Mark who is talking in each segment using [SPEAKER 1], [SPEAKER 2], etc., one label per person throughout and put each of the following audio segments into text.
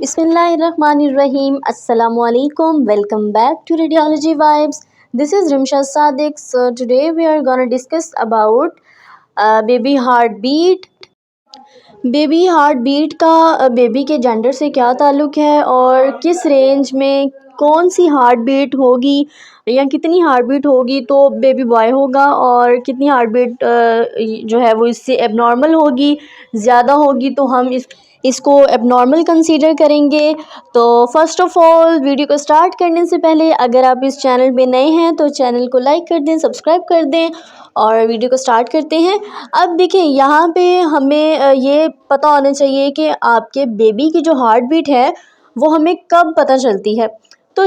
[SPEAKER 1] Bismillahirrahmanirrahim. Assalamualaikum. Welcome back to Radiology Vibes. This is Rimsha Sadiq. So today we are gonna discuss about baby heartbeat. Baby heartbeat का baby के gender से क्या ताल्लुक़ है और किस range में कौन सी हार्ट बीट होगी या कितनी हार्ट बीट होगी तो बेबी बॉय होगा और कितनी हार्ट बीट जो है वो इससे एबनॉर्मल होगी, ज़्यादा होगी तो हम इसको एबनॉर्मल कंसीडर करेंगे। तो फर्स्ट ऑफ़ ऑल वीडियो को स्टार्ट करने से पहले अगर आप इस चैनल पे नए हैं तो चैनल को लाइक कर दें, सब्सक्राइब कर दें और वीडियो को स्टार्ट करते हैं। अब देखिए यहाँ पे हमें ये पता होना चाहिए कि आपके बेबी की जो हार्ट बीट है वो हमें कब पता चलती है। तो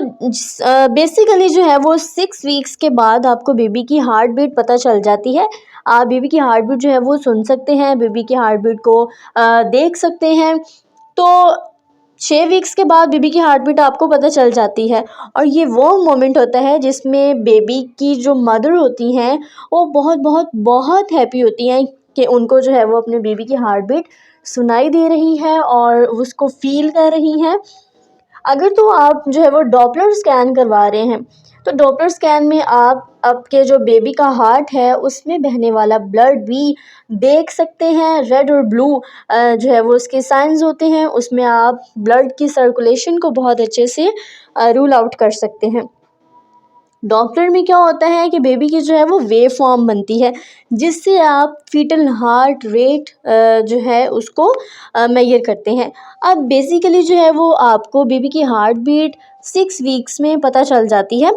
[SPEAKER 1] बेसिकली जो है वो 6 वीक्स के बाद आपको बेबी की हार्ट बीट पता चल जाती है। आप बेबी की हार्ट बीट जो है वो सुन सकते हैं, बेबी की हार्ट बीट को देख सकते हैं। तो 6 वीक्स के बाद बेबी की हार्ट बीट आपको पता चल जाती है और ये वो मोमेंट होता है जिसमें बेबी की जो मदर होती हैं वो बहुत बहुत बहुत हैप्पी होती हैं कि उनको जो है वो अपने बेबी की हार्ट बीट सुनाई दे रही है और उसको फील कर रही हैं। अगर तो आप जो है वो डॉपलर स्कैन करवा रहे हैं तो डॉपलर स्कैन में आप आपके जो बेबी का हार्ट है उसमें बहने वाला ब्लड भी देख सकते हैं। रेड और ब्लू जो है वो उसके साइंस होते हैं, उसमें आप ब्लड की सर्कुलेशन को बहुत अच्छे से रूल आउट कर सकते हैं। डॉपलर में क्या होता है कि बेबी की जो है वो वेव फॉर्म बनती है जिससे आप फीटल हार्ट रेट जो है उसको मेजर करते हैं। अब बेसिकली जो है वो आपको बेबी की हार्ट बीट 6 वीक्स में पता चल जाती है।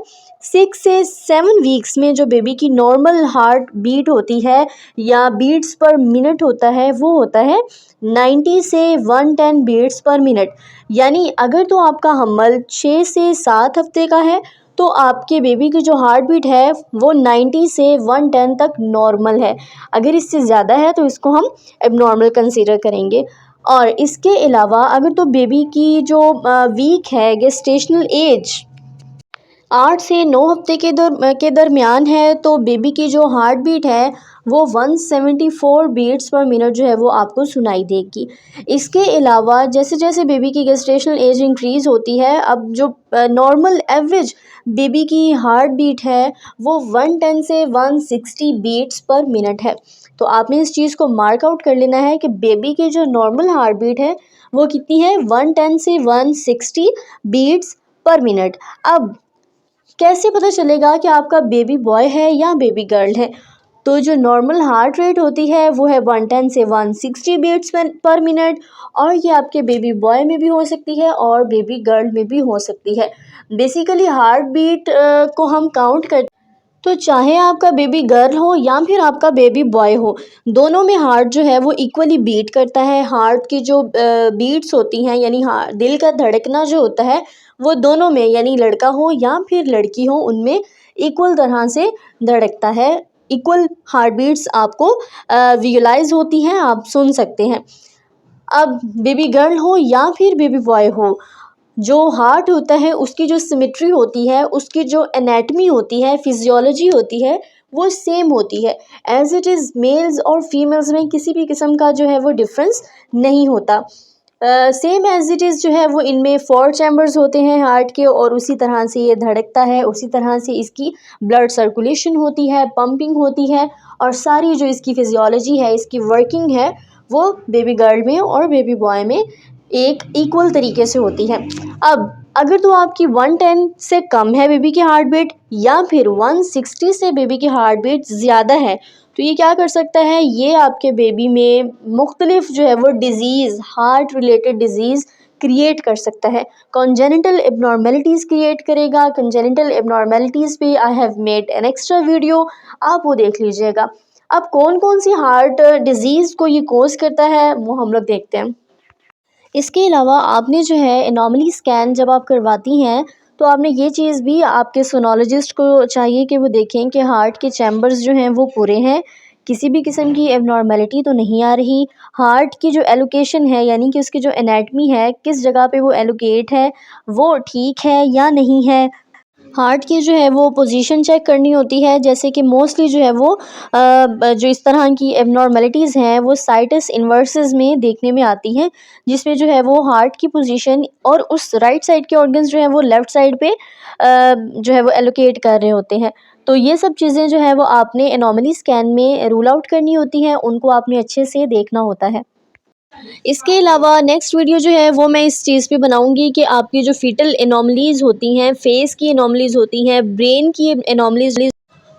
[SPEAKER 1] 6 से 7 वीक्स में जो बेबी की नॉर्मल हार्ट बीट होती है या बीट्स पर मिनट होता है वो होता है 90 से 110 बीट्स पर मिनट। यानी अगर तो आपका हमल 6 से 7 हफ्ते का है तो आपके बेबी की जो हार्ट बीट है वो 90 से 110 तक नॉर्मल है। अगर इससे ज़्यादा है तो इसको हम एबनॉर्मल कंसीडर करेंगे। और इसके अलावा अगर तो बेबी की जो वीक है गेस्टेशनल एज 8 से 9 हफ्ते के दरमियान है तो बेबी की जो हार्ट बीट है वो 174 बीट्स पर मिनट जो है वो आपको सुनाई देगी। इसके अलावा जैसे जैसे बेबी की गेस्टेशनल एज इंक्रीज़ होती है, अब जो नॉर्मल एवरेज बेबी की हार्ट बीट है वो 110 से 160 बीट्स पर मिनट है। तो आपने इस चीज़ को मार्क आउट कर लेना है कि बेबी की जो नॉर्मल हार्ट बीट है वो कितनी है, 110 से 160 बीट्स पर मिनट। अब कैसे पता चलेगा कि आपका बेबी बॉय है या बेबी गर्ल है? तो जो नॉर्मल हार्ट रेट होती है वो है 110 से 160 बीट्स पर मिनट और ये आपके बेबी बॉय में भी हो सकती है और बेबी गर्ल में भी हो सकती है। बेसिकली हार्ट बीट को हम काउंट कर तो चाहे आपका बेबी गर्ल हो या फिर आपका बेबी बॉय हो, दोनों में हार्ट जो है वो इक्वली बीट करता है। हार्ट की जो बीट्स होती हैं यानी दिल का धड़कना जो होता है वो दोनों में यानी लड़का हो या फिर लड़की हो उनमें इक्वल तरह से धड़कता है। इक्वल हार्ट बीट्स आपको विजुलाइज होती हैं, आप सुन सकते हैं। अब बेबी गर्ल हो या फिर बेबी बॉय हो, जो हार्ट होता है उसकी जो सिमेट्री होती है, उसकी जो एनाटमी होती है, फिजियोलॉजी होती है वो सेम होती है। एज इट इज़ मेल्स और फीमेल्स में किसी भी किस्म का जो है वो डिफरेंस नहीं होता। सेम एज इट इज़ जो है वो इनमें 4 चैम्बर्स होते हैं हार्ट के और उसी तरह से ये धड़कता है, उसी तरह से इसकी ब्लड सर्कुलेशन होती है, पंपिंग होती है और सारी जो इसकी फिजियोलॉजी है, इसकी वर्किंग है वो बेबी गर्ल में और बेबी बॉय में एक इक्वल तरीके से होती है। अब अगर तो आपकी 110 से कम है बेबी की हार्ट बीट या फिर 160 से बेबी की हार्ट बीट ज़्यादा है तो ये क्या कर सकता है, ये आपके बेबी में मुख्तलिफ जो है वो disease, heart related disease create कर सकता है। कॉन्जेनिटल एबनॉर्मेलिटीज़ क्रिएट करेगा। कॉन्जेनिटल एबनॉर्मेलिटीज़ पे I have made an extra video, आप वो देख लीजिएगा। अब कौन कौन सी हार्ट डिज़ीज़ को ये कोज करता है वो हम लोग देखते हैं। इसके अलावा आपने जो है एनॉमली स्कैन जब आप करवाती हैं तो आपने ये चीज़ भी आपके सोनोलॉजिस्ट को चाहिए कि वो देखें कि हार्ट के चैम्बर्स जो हैं वो पूरे हैं, किसी भी किस्म की एबनॉर्मेलिटी तो नहीं आ रही। हार्ट की जो एलोकेशन है यानी कि उसकी जो एनाटमी है, किस जगह पे वो एलोकेट है वो ठीक है या नहीं है। हार्ट की जो है वो पोजीशन चेक करनी होती है, जैसे कि मोस्टली जो है वो जो इस तरह की एबनॉर्मलिटीज़ हैं वो साइटस इन्वर्सिस में देखने में आती हैं, जिसमें जो है वो हार्ट की पोजीशन और उस राइट साइड के ऑर्गन्स जो है वो लेफ़्ट साइड पे जो है वो एलोकेट कर रहे होते हैं। तो ये सब चीज़ें जो है वो आपने एनॉमली स्कैन में रूल आउट करनी होती हैं, उनको आपने अच्छे से देखना होता है। इसके अलावा नेक्स्ट वीडियो जो है वो मैं इस चीज़ पे बनाऊंगी कि आपकी जो फीटल एनॉमलीज़ होती हैं, फेस की एनॉमलीज़ होती हैं, ब्रेन की एनॉमलीज़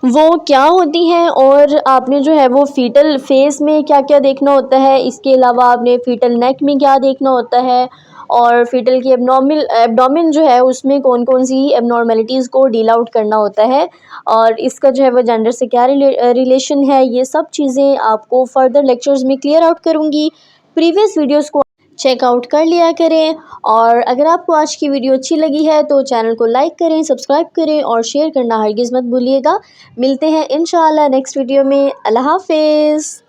[SPEAKER 1] वो क्या होती हैं, और आपने जो है वो फीटल फेस में क्या क्या देखना होता है। इसके अलावा आपने फीटल नेक में क्या देखना होता है, और फीटल की एब्डोमेन जो है उसमें कौन कौन सी एबनॉर्मेलिटीज़ को डील आउट करना होता है, और इसका जो है वो जेंडर से क्या रिलेशन है, ये सब चीज़ें आपको फर्दर लेक्चर्स में क्लियर आउट करूँगी। प्रीवियस वीडियोज़ को चेकआउट कर लिया करें, और अगर आपको आज की वीडियो अच्छी लगी है तो चैनल को लाइक करें, सब्सक्राइब करें और शेयर करना हरगिज़ मत भूलिएगा। मिलते हैं इंशाअल्लाह नेक्स्ट वीडियो में। अल्लाह हाफ़िज़।